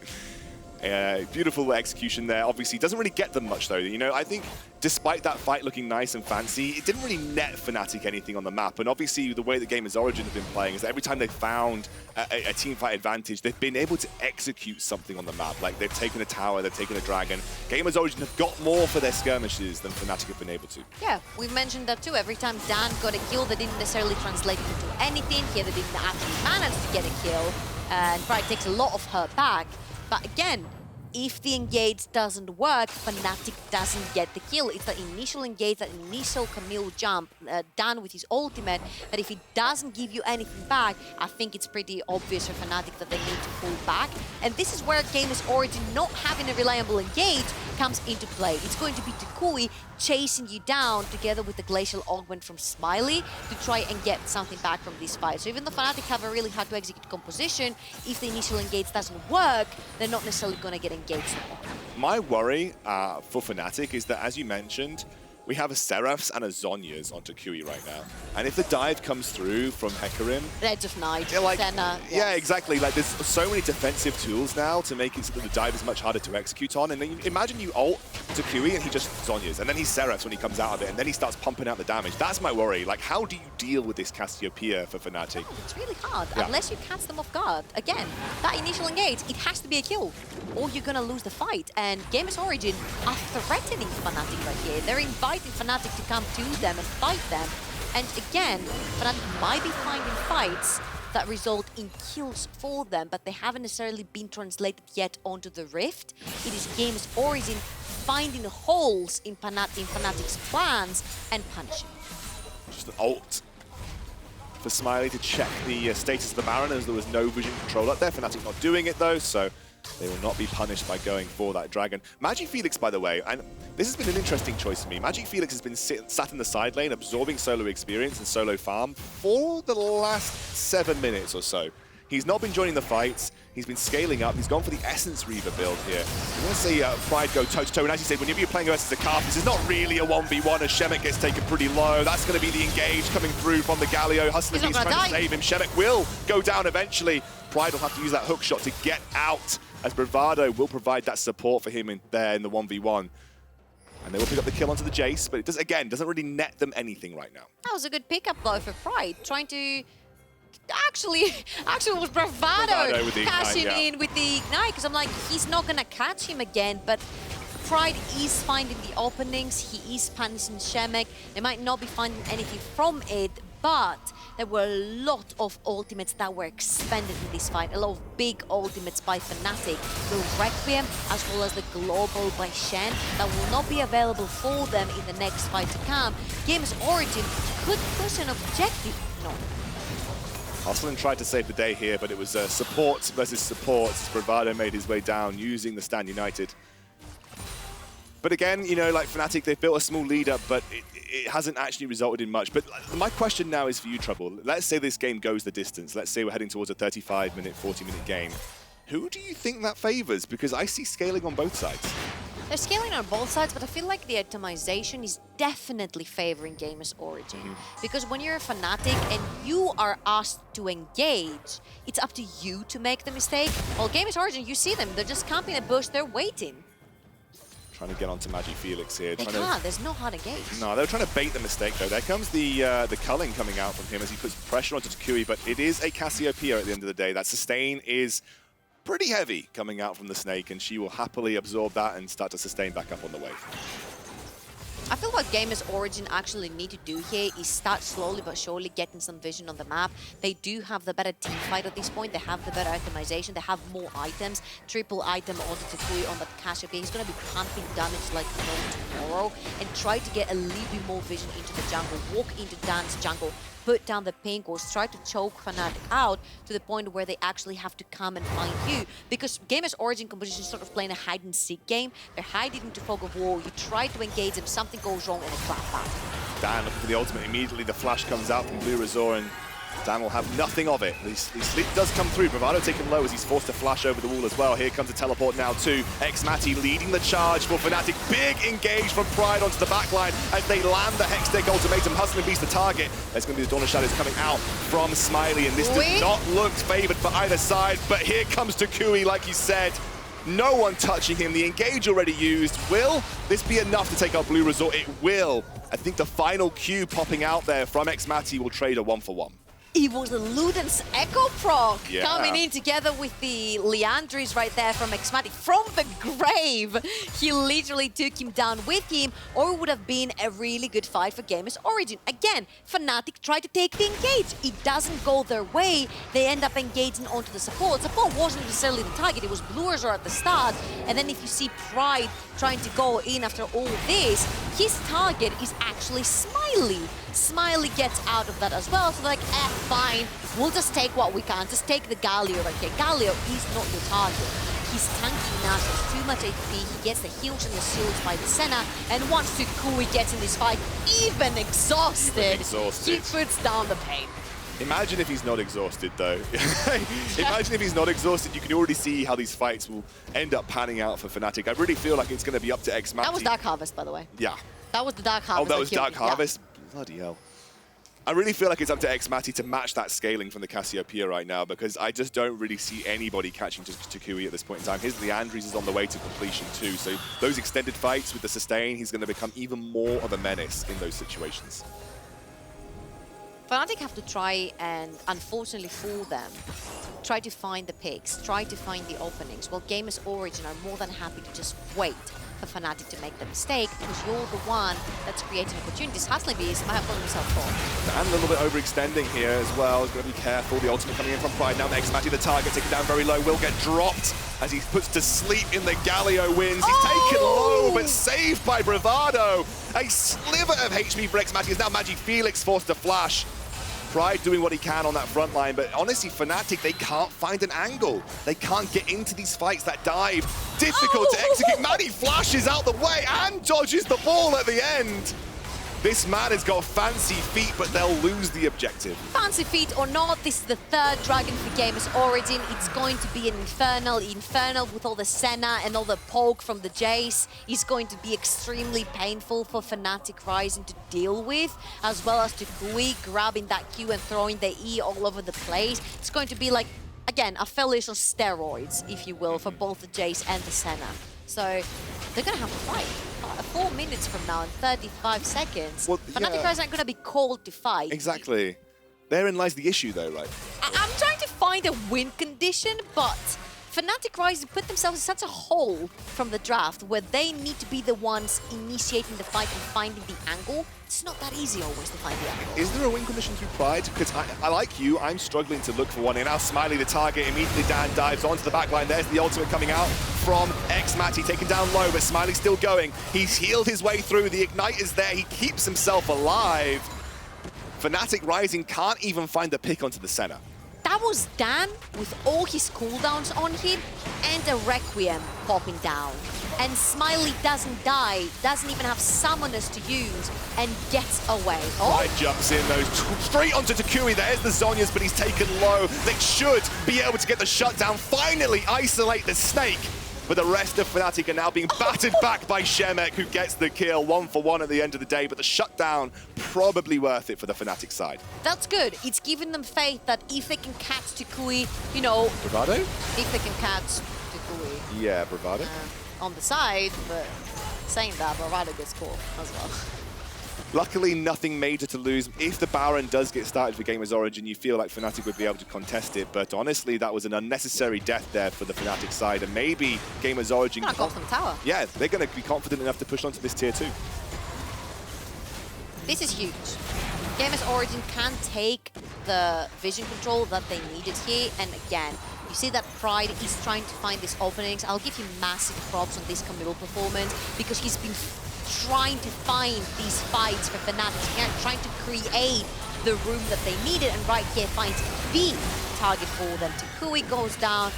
Beautiful execution there. Obviously, doesn't really get them much though. You know, I think despite that fight looking nice and fancy, it didn't really net Fnatic anything on the map. And obviously, the way the GamersOrigin have been playing is that every time they've found a team fight advantage, they've been able to execute something on the map. Like they've taken a tower, they've taken a dragon. GamersOrigin have got more for their skirmishes than Fnatic have been able to. Yeah, we've mentioned that too. Every time Dan got a kill, they didn't necessarily translate it into anything. Here, they didn't actually manage to get a kill. And Pride takes a lot of her back. But again, if the engage doesn't work, Fnatic doesn't get the kill. It's the initial engage, that initial Camille jump done with his ultimate, that if it doesn't give you anything back, I think it's pretty obvious for Fnatic that they need to pull back. And this is where GamersOrigin not having a reliable engage comes into play. It's going to be toucouille chasing you down together with the Glacial Augment from SMILEY to try and get something back from this fight. So even though Fnatic have a really hard to execute composition, if the initial engage doesn't work, they're not necessarily going to get engaged anymore. My worry for Fnatic is that, as you mentioned, we have a Seraphs and a Zhonya's on toucouille right now. And if the dive comes through from Hecarim... Edge of Night, like, Senna. Yes. Yeah, exactly. Like, there's so many defensive tools now to make it so that the dive is much harder to execute on. And then imagine you ult toucouille and he just Zhonya's. And then he Seraphs when he comes out of it. And then he starts pumping out the damage. That's my worry. Like, how do you deal with this Cassiopeia for Fnatic? Oh, it's really hard, unless you catch them off guard. Again, that initial engage, it has to be a kill, or you're going to lose the fight. And GamersOrigin are threatening Fnatic right here. They're inviting Fnatic to come to them and fight them. And again, Fnatic might be finding fights that result in kills for them, but they haven't necessarily been translated yet onto the Rift. It is GamersOrigin finding holes in Fnatic's plans and punishing. Just an ult for SMILEY to check the status of the Baron, as there was no vision control up there. Fnatic not doing it though, so they will not be punished by going for that dragon. MagiFelix, by the way, and this has been an interesting choice for me. MagiFelix has been sat in the side lane, absorbing solo experience and solo farm for the last 7 minutes or so. He's not been joining the fights. He's been scaling up. He's gone for the Essence Reaver build here. I'm going to see Pride go toe-to-toe. And as you said, whenever you're playing versus a Karthus, it's not really a 1v1 as Shemek gets taken pretty low. That's going to be the engage coming through from the Galio. HustlinbeasT trying to save him. Shemek will go down eventually. Pride will have to use that hook shot to get out, as Bravado will provide that support for him in the 1v1. And they will pick up the kill onto the Jayce, but it does, again, doesn't really net them anything right now. That was a good pickup though for Pride, trying to... Actually, it was Bravado cashing in with the Ignite, because I'm like, he's not going to catch him again, but Pride is finding the openings, he is punishing Shemek. They might not be finding anything from it, but there were a lot of ultimates that were expended in this fight, a lot of big ultimates by Fnatic, the Requiem as well as the Global by Shen, that will not be available for them in the next fight to come. GamersOrigin could push an objective. No. Hustling tried to save the day here, but it was support versus support as Bravado made his way down using the Stand United. But again, you know, like Fnatic, they've built a small lead up, but it hasn't actually resulted in much. But my question now is for you, Trouble. Let's say this game goes the distance. Let's say we're heading towards a 35-minute, 40-minute game. Who do you think that favors? Because I see scaling on both sides. They're scaling on both sides, but I feel like the itemization is definitely favoring GamersOrigin. Because when you're a Fnatic and you are asked to engage, it's up to you to make the mistake. While GamersOrigin, you see them, they're just camping a bush, they're waiting. Trying to get onto MagiFelix here. They can't, there's no hard engage. No, they're trying to bait the mistake though. There comes the culling coming out from him as he puts pressure onto toucouille, but it is a Cassiopeia at the end of the day. That sustain is pretty heavy coming out from the snake, and she will happily absorb that and start to sustain back up on the wave. I feel what GamersOrigin actually need to do here is start slowly but surely getting some vision on the map. They do have the better team fight at this point. They have the better itemization. They have more items. Triple item onto toucouille on that Cassiopeia. He's going to be pumping damage like no tomorrow and try to get a little bit more vision into the jungle. Walk into Dan's jungle. Put down the pink walls, try to choke Fnatic out to the point where they actually have to come and find you. Because GamersOrigin composition is sort of playing a hide-and-seek game. They're hiding into fog of war. You try to engage them, something goes wrong, and they clap back. Dan looking for the ultimate. Immediately the flash comes out from bluezor, and Dan will have nothing of it. The sleep does come through. Bravado taken low as he's forced to flash over the wall as well. Here comes a teleport now too. xMatty leading the charge for Fnatic. Big engage from Pride onto the backline as they land the Hextech ultimatum. HustlinbeasT the target. There's going to be the Dawn of Shadows coming out from SMILEY, and this does not look favored for either side. But here comes toucouille, like you said. No one touching him. The engage already used. Will this be enough to take out bluezor? It will. I think the final Q popping out there from xMatty will trade a 1-for-1. It was the Luden's Echo proc coming in together with the Leandris right there from xMatty from the grave. He literally took him down with him, or it would have been a really good fight for GamersOrigin. Again, Fnatic tried to take the engage. It doesn't go their way. They end up engaging onto the support. Support wasn't necessarily the target. It was bluezor at the start. And then if you see Pride trying to go in after all this, his target is actually SMILEY. SMILEY gets out of that as well, so they're like, fine, we'll just take what we can, just take the Galio right here. Galio is not your target. He's tanky now, so has too much HP, he gets the heals and the shields by the Senna, and once toucouille gets in this fight, even exhausted, he puts down the pain. Imagine if he's not exhausted, though. Imagine if he's not exhausted. You can already see how these fights will end up panning out for Fnatic. I really feel like it's going to be up to xMatty. That was Dark Harvest, by the way. Yeah. That was the Dark Harvest. Oh, that was Dark Harvest? Yeah. Bloody hell. I really feel like it's up to xMatty to match that scaling from the Cassiopeia right now, because I just don't really see anybody catching toucouille at this point in time. His Leandris is on the way to completion too, so those extended fights with the sustain, he's going to become even more of a menace in those situations. Fnatic have to try and, unfortunately for them, try to find the picks, try to find the openings, while GamersOrigin are more than happy to just wait for for Fnatic to make the mistake, because you're the one that's creating opportunities. HustlinbeasT might have gotten himself caught. And a little bit overextending here as well. He's going to be careful. The ultimate coming in from Pride. Now xMatty, the target, taken down very low, will get dropped as he puts to sleep in the Galio wins. He's taken low, but saved by Bravado. A sliver of HP for xMatty is now MagiFelix forced to flash. Pride doing what he can on that front line, but honestly, Fnatic, they can't find an angle. They can't get into these fights. That dive, difficult to execute. Maddie flashes out the way and dodges the ball at the end. This man has got fancy feet, but they'll lose the objective. Fancy feet or not, this is the third dragon for GamersOrigin. It's going to be an Infernal with all the Senna and all the poke from the Jayce. It's going to be extremely painful for Fnatic Rising to deal with, as well as toucouille grabbing that Q and throwing the E all over the place. It's going to be like, again, a FLICKR on steroids, if you will, for both the Jayce and the Senna. So they're going to have to fight. 4 minutes from now and 35 seconds. Well, Fnatic Rising aren't going to be called to fight. Exactly. Therein lies the issue, though, right? I'm trying to find a win condition, but Fnatic Rising put themselves in such a hole from the draft where they need to be the ones initiating the fight and finding the angle. It's not that easy always to find the angle. Is there a win condition through Pride? Because I like you, I'm struggling to look for one. And now SMILEY, the target, immediately Dan dives onto the backline. There's the ultimate coming out from xMatty, taken down low, but SMILEY's still going. He's healed his way through. The Ignite is there. He keeps himself alive. Fnatic Rising can't even find the pick onto the Senna. That was Dan with all his cooldowns on him and a Requiem popping down. And SMILEY doesn't die, doesn't even have summoners to use, and gets away. Pride jumps in though, straight onto toucouille. There's the Zhonya's, but he's taken low. They should be able to get the shutdown, finally isolate the snake. But the rest of Fnatic are now being battered back by Shemek, who gets the kill, 1-for-1 at the end of the day. But the shutdown, probably worth it for the Fnatic side. That's good. It's given them faith that if they can catch toucouille, you know... Bravado? If they can catch toucouille. Yeah, Bravado. On the side, but saying that, Bravado gets caught as well. Luckily, nothing major to lose. If the Baron does get started for GamersOrigin, you feel like Fnatic would be able to contest it. But honestly, that was an unnecessary death there for the Fnatic side. And maybe GamersOrigin... Gonna go from tower. Yeah, they're going to be confident enough to push onto this tier 2. This is huge. GamersOrigin can take the vision control that they needed here. And again, you see that Pride is trying to find these openings. I'll give him massive props on this Camille performance because he's been trying to find these fights for Fnatic, and trying to create the room that they needed, and right here finds the target for them. toucouille goes down,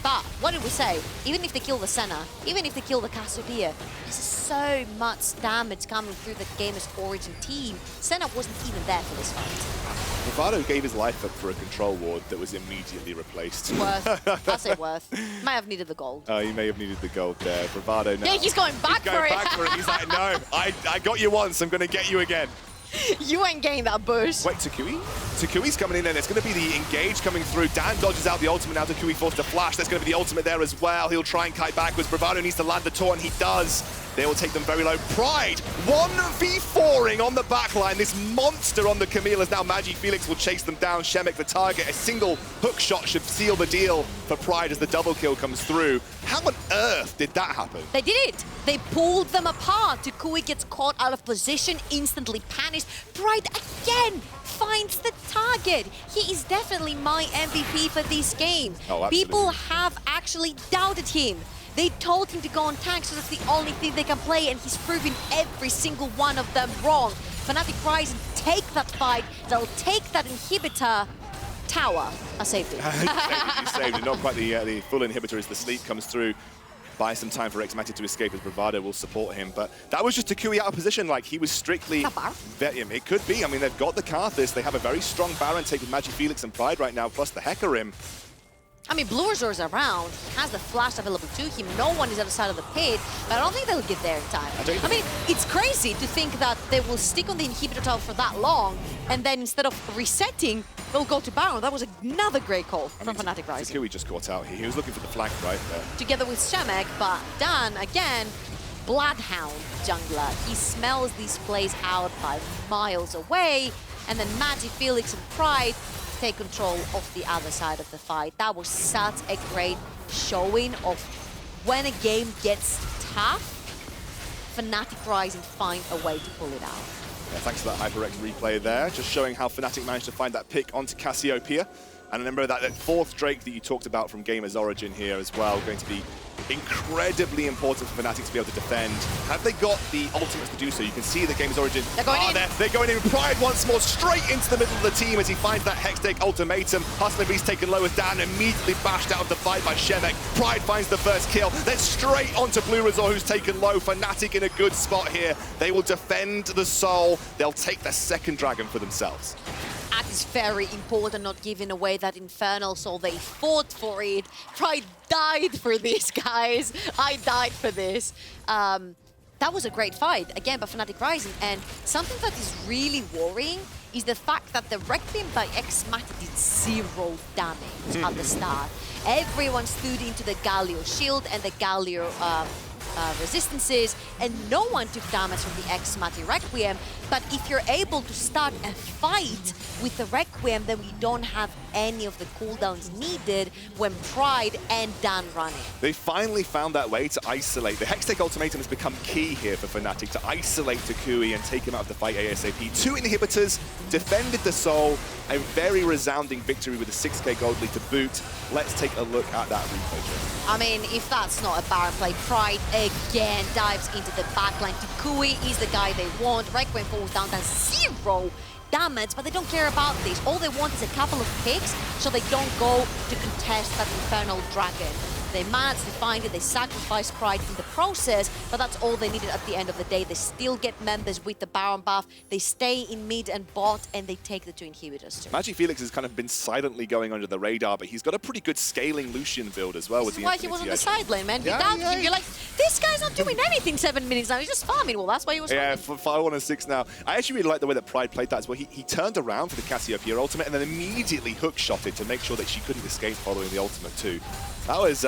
but what did we say? Even if they kill the Senna, even if they kill the Cassiopeia, there's so much damage coming through the GamersOrigin team. Senna wasn't even there for this fight. Bravado gave his life up for a control ward that was immediately replaced. Worth. I'll say worth. Might have needed the gold. Oh, he may have needed the gold there. Bravado now. Yeah, he's going back for it. He's like, no, I got you once, I'm going to get you again. You ain't getting that boost. Wait, toucouille? toucouille's coming in, and it's going to be the engage coming through. Dan dodges out the ultimate, now toucouille forced to flash. There's going to be the ultimate there as well. He'll try and kite backwards. Bravado needs to land the taunt, he does. They will take them very low. Pride, 1v4ing on the backline. This monster on the Camille as now MagiFelix will chase them down. Shemek the target. A single hook shot should seal the deal for Pride as the double kill comes through. How on earth did that happen? They did it. They pulled them apart. toucouille gets caught out of position, instantly panicked. Pride again finds the target. He is definitely my MVP for this game. Oh, absolutely. People have actually doubted him. They told him to go on tanks, so that's the only thing they can play, and he's proven every single one of them wrong. Fnatic Rising take that fight. They'll take that inhibitor. Tower. I saved it. You saved it. Not quite the full inhibitor as the sleep comes through. Buy some time for xMatty to escape as Bravado will support him. But that was just toucouille out of position. Like, he was strictly... It could be. I mean, they've got the Karthus. They have a very strong Baron take with MagiFelix and Pride right now, plus the Hecarim. I mean, bluezor's around. He has the flash available to him. No one is at the side of the pit, but I don't think they'll get there in time. I mean, it's crazy to think that they will stick on the inhibitor tower for that long, and then instead of resetting, they'll go to Baron. That was another great call from Fnatic Rising. toucouille just caught out here. He was looking for the flank right there. Together with Shemek, but Dan, again, Bloodhound jungler. He smells these plays out by miles away, and then MagiFelix and Pride take control of the other side of the fight. That was such a great showing of when a game gets tough, Fnatic Rising find a way to pull it out. Yeah, thanks for that HyperX replay there, just showing how Fnatic managed to find that pick onto Cassiopeia. And remember that fourth Drake that you talked about from GamersOrigin here as well, going to be incredibly important for Fnatic to be able to defend. Have they got the ultimates to do so? You can see that GamersOrigin they're going in. They're going in. Pride once more straight into the middle of the team as he finds that Hextech ultimatum. HustlinbeasT taken lowest down, immediately bashed out of the fight by Shemek. Pride finds the first kill. Then straight onto bluezor, who's taken low. Fnatic in a good spot here. They will defend the soul. They'll take the second dragon for themselves. That is very important, not giving away that Infernal Soul. They fought for it. Pride died for this, guys. I died for this. That was a great fight, again, by Fnatic Rising. And something that is really worrying is the fact that the Requiem by xMatty did 0 damage at the start. Everyone stood into the Galio shield and the Galio resistances, and no one took damage from the xMatty Requiem. But if you're able to start a fight with the Requiem, then we don't have any of the cooldowns needed when Pride and Dan run it. They finally found that way to isolate. The Hextech ultimatum has become key here for Fnatic to isolate toucouille and take him out of the fight ASAP. 2 inhibitors, defended the soul, a very resounding victory with a 6k gold lead to boot. Let's take a look at that replay, Jay. I mean, if that's not a Baron play, Pride again dives into the backline. toucouille is the guy they want. Requiem falls down to 0 damage, but they don't care about this. All they want is a couple of picks so they don't go to contest that Infernal Dragon. They manage to find it, they sacrifice Pride in the process, but that's all they needed at the end of the day. They still get members with the Baron buff, they stay in mid and bot, and they take the 2 inhibitors too. MagiFelix has kind of been silently going under the radar, but he's got a pretty good scaling Lucian build as well. This with is the why he was on the Infinity sideline, man. Yeah, Without yeah. him, you're like, this guy's not doing anything 7 minutes now, he's just farming. Well, that's why he was Yeah, running. for 5-1-6 now. I actually really like the way that Pride played that as well. He turned around for the Cassiopeia ultimate and then immediately hook shot it to make sure that she couldn't escape following the ultimate too. That was...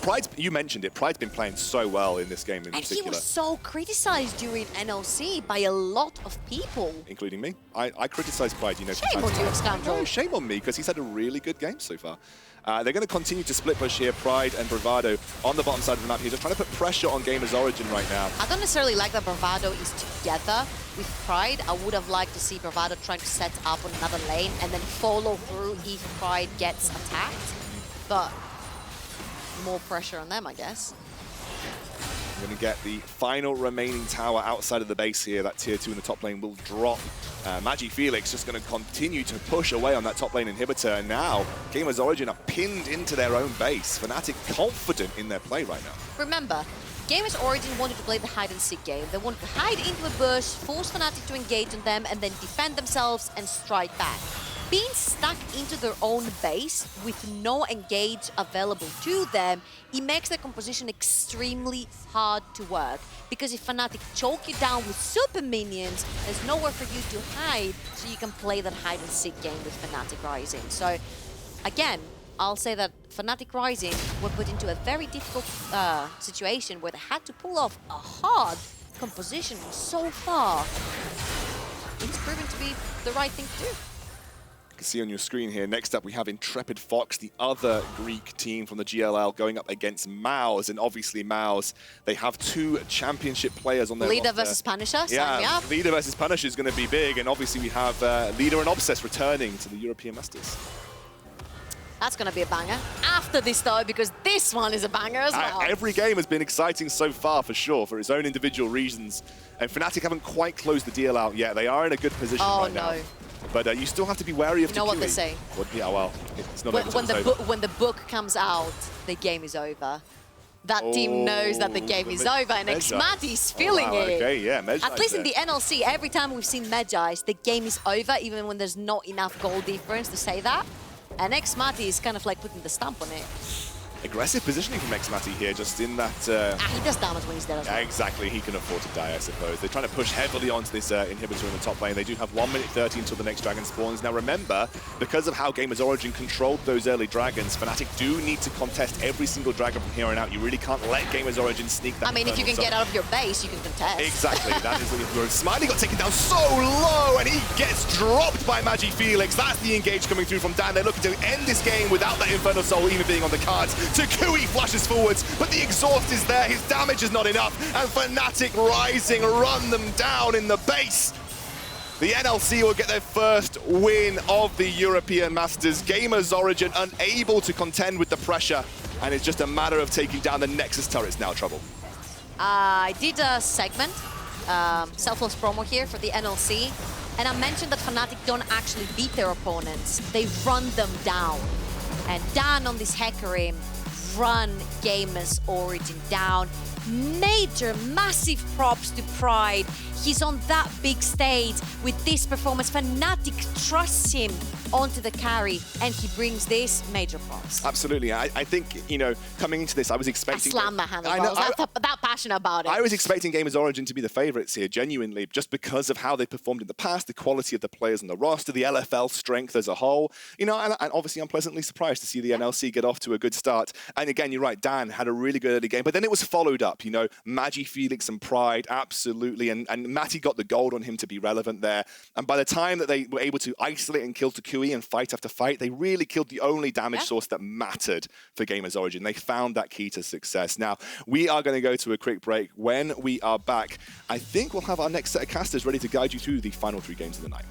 Pride's, you mentioned it, Pride's been playing so well in this game in particular. And he was so criticized during NLC by a lot of people. Including me. I criticized Pride, you know. Shame on you, Scoundrel. No, shame on me, because he's had a really good game so far. They're going to continue to split push here, Pride and Bravado on the bottom side of the map here, just trying to put pressure on GamersOrigin right now. I don't necessarily like that Bravado is together with Pride. I would have liked to see Bravado trying to set up on another lane and then follow through if Pride gets attacked. But more pressure on them, I guess. We're going to get the final remaining tower outside of the base here. That tier 2 in the top lane will drop. MagiFelix just going to continue to push away on that top lane inhibitor. And now, GamersOrigin are pinned into their own base. Fnatic confident in their play right now. Remember, GamersOrigin wanted to play the hide-and-seek game. They wanted to hide into a bush, force Fnatic to engage on them, and then defend themselves and strike back. Being stuck into their own base with no engage available to them, it makes the composition extremely hard to work. Because if Fnatic choke you down with super minions, there's nowhere for you to hide, so you can play that hide-and-seek game with Fnatic Rising. So, again, I'll say that Fnatic Rising were put into a very difficult situation where they had to pull off a hard composition so far. It's proven to be the right thing to do. You can see on your screen here, next up we have Intrepid Fox, the other Greek team from the GLL, going up against MOUZ. And obviously MOUZ, they have 2 championship players on their Leader roster. versus Punisher, sign me Yeah, up. Leader versus Punisher is going to be big. And obviously we have Leader and Obsess returning to the European Masters. That's going to be a banger. After this, though, because this one is a banger as well. Every game has been exciting so far, for sure, for its own individual reasons. And Fnatic haven't quite closed the deal out yet. They are in a good position right now. But you still have to be wary of You know what they toucouille. say. Yeah, well, it's not When the book comes out, the game is over. That team knows that the game is over, and xMatty is feeling it. Okay, yeah, At least in the NLC, every time we've seen Magi's, the game is over, even when there's not enough goal difference to say that. And xMatty is kind of like putting the stamp on it. Aggressive positioning from xMatty here, just in that... he does damage when he's dead as well. Exactly, he can afford to die, I suppose. They're trying to push heavily onto this inhibitor in the top lane. They do have 1 minute 30 until the next dragon spawns. Now remember, because of how GamersOrigin controlled those early dragons, Fnatic do need to contest every single dragon from here on out. You really can't let GamersOrigin sneak that. I mean, if you can get out of your base, you can contest. Exactly, that is the SMILEY got taken down so low, and he gets dropped by MagiFelix. That's the engage coming through from Dan. They're looking to end this game without that Infernal Soul even being on the cards. toucouille flashes forwards, but the exhaust is there, his damage is not enough, and Fnatic Rising run them down in the base. The NLC will get their first win of the European Masters. GamersOrigin unable to contend with the pressure, and it's just a matter of taking down the Nexus turrets now, Trouble. I did a segment, selfless promo here for the NLC, and I mentioned that Fnatic don't actually beat their opponents, they run them down. And Dan on this Hecarim run GamersOrigin down. Major, massive props to Pride. He's on that big stage with this performance. Fnatic trusts him onto the carry, and he brings this major props. Absolutely. I think, you know, coming into this, I was expecting... I slammed my hand. I was that passionate about it. I was expecting GamersOrigin to be the favourites here, genuinely, just because of how they performed in the past, the quality of the players on the roster, the LFL strength as a whole. You know, and obviously I'm pleasantly surprised to see the NLC get off to a good start. And again, you're right, Dan had a really good early game, but then it was followed up, you know, MagiFelix and Pride, absolutely, and Matty got the gold on him to be relevant there. And by the time that they were able to isolate and kill toucouille and fight after fight, they really killed the only damage source that mattered for GamersOrigin. They found that key to success. Now, we are going to go to a quick break. When we are back, I think we'll have our next set of casters ready to guide you through the final 3 games of the night.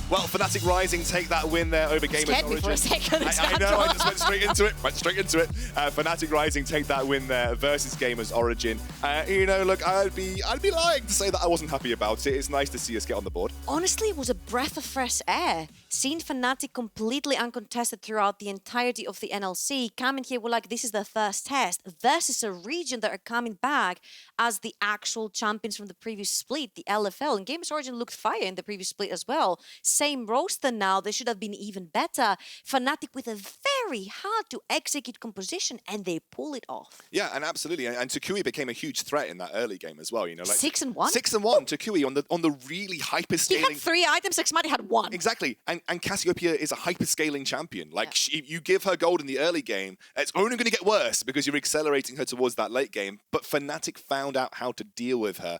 Well, Fnatic Rising take that win there over Gamers Scared me Origin. for a second. I know, I just went straight into it. Fnatic Rising take that win there versus Gamers Origin. You know, look, I'd be lying to say that I wasn't happy about it. It's nice to see us get on the board. Honestly, it was a breath of fresh air. Seeing Fnatic completely uncontested throughout the entirety of the NLC, coming here, we're like, this is the first test versus a region that are coming back as the actual champions from the previous split, the LFL. And Gamers Origin looked fire in the previous split as well. Same roster now, they should have been even better. Fnatic with a very hard to execute composition, and they pull it off. Yeah, and absolutely. And toucouille became a huge threat in that early game as well. You know, like 6-1? 6-1, toucouille on the really hyper-scaling. He had 3 items, xMatty had 1. Exactly. And Cassiopeia is a hyper-scaling champion. Like, you give her gold in the early game, it's only going to get worse because you're accelerating her towards that late game. But Fnatic found out how to deal with her.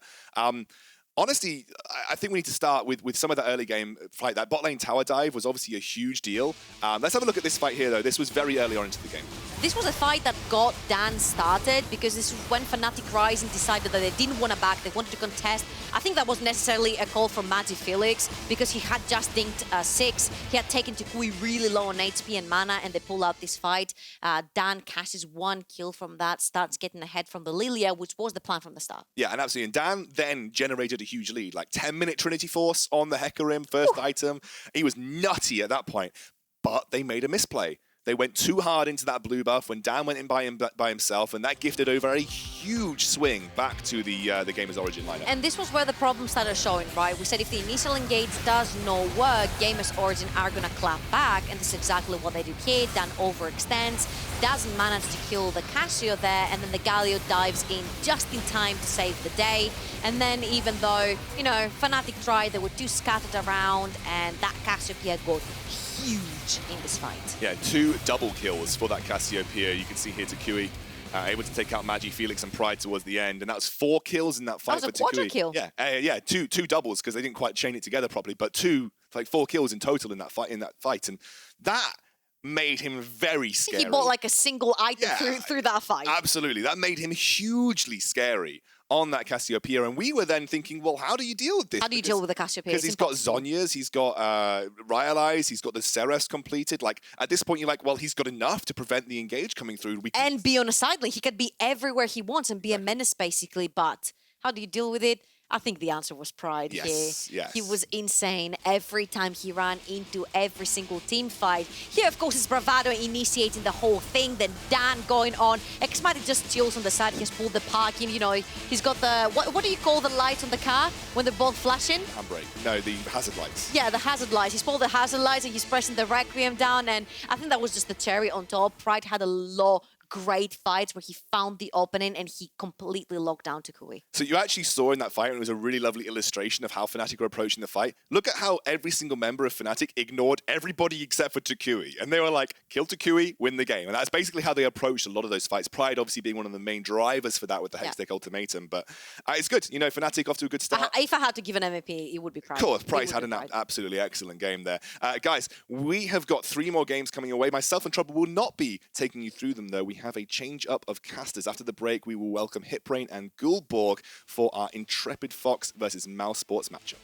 Honestly, I think we need to start with some of the early game fight. That bot lane tower dive was obviously a huge deal. Let's have a look at this fight here, though. This was very early on into the game. This was a fight that got Dan started because this is when Fnatic Rising decided that they didn't want to back, they wanted to contest. I think that was necessarily a call from MagiFelix because he had just dinked 6. He had taken toucouille really low on HP and mana, and they pull out this fight. Dan cashes 1 kill from that, starts getting ahead from the Lillia, which was the plan from the start. Yeah, and absolutely. And Dan then generated a huge lead, like 10-minute Trinity Force on the Hecarim, first item. He was nutty at that point, but they made a misplay. They went too hard into that blue buff when Dan went in by himself, and that gifted over a huge swing back to the Gamers Origin lineup. And this was where the problem started showing, right? We said if the initial engage does no work, Gamers Origin are going to clap back, and this is exactly what they do here. Dan overextends, doesn't manage to kill the Cassio there, and then the Galio dives in just in time to save the day. And then even though, you know, Fnatic tried, they were too scattered around, and that Cassiopeia got huge in this fight. Yeah, 2 double kills for that Cassiopeia. You can see here toucouille able to take out MagiFelix and Pride towards the end, and that was 4 kills in that fight for toucouille. That was a quadra kill. Yeah, two doubles because they didn't quite chain it together properly, but 4 kills in total in that fight. And that made him very scary. He bought like a single item through that fight. Absolutely, that made him hugely scary on that Cassiopeia, and we were then thinking, well, how do you deal with this? How do you deal with the Cassiopeia? Because he's got Zhonya's, he's got Ryalize, he's got the Ceres completed. Like, at this point, you're like, well, he's got enough to prevent the engage coming through. And be on a side lane. He could be everywhere he wants and be a menace, basically, but how do you deal with it? I think the answer was Pride here. Yes. He was insane every time he ran into every single team fight. Here, of course, is Bravado initiating the whole thing, then Dan going on. xMatty just chills on the side. He has pulled the parking, you know, he's got the, what do you call the lights on the car when they're both flashing? Handbrake. No, the hazard lights. Yeah, the hazard lights. He's pulled the hazard lights and he's pressing the Requiem down, and I think that was just the cherry on top. Pride had a lot great fights where he found the opening and he completely locked down toucouille. So you actually saw in that fight, and it was a really lovely illustration of how Fnatic were approaching the fight. Look at how every single member of Fnatic ignored everybody except for toucouille. And they were like, kill toucouille, win the game. And that's basically how they approached a lot of those fights. Pride obviously being one of the main drivers for that with the Hextech Ultimatum. But it's good. You know, Fnatic off to a good start. If I had to give an MVP, it would be Pride. Of course, Pride had an absolutely excellent game there. Guys, we have got 3 more games coming your way. Myself and Trouble will not be taking you through them, though. We have a change up of casters. After the break, we will welcome Hitbrain and Gulborg for our Intrepid Fox versus Mouse Sports matchup.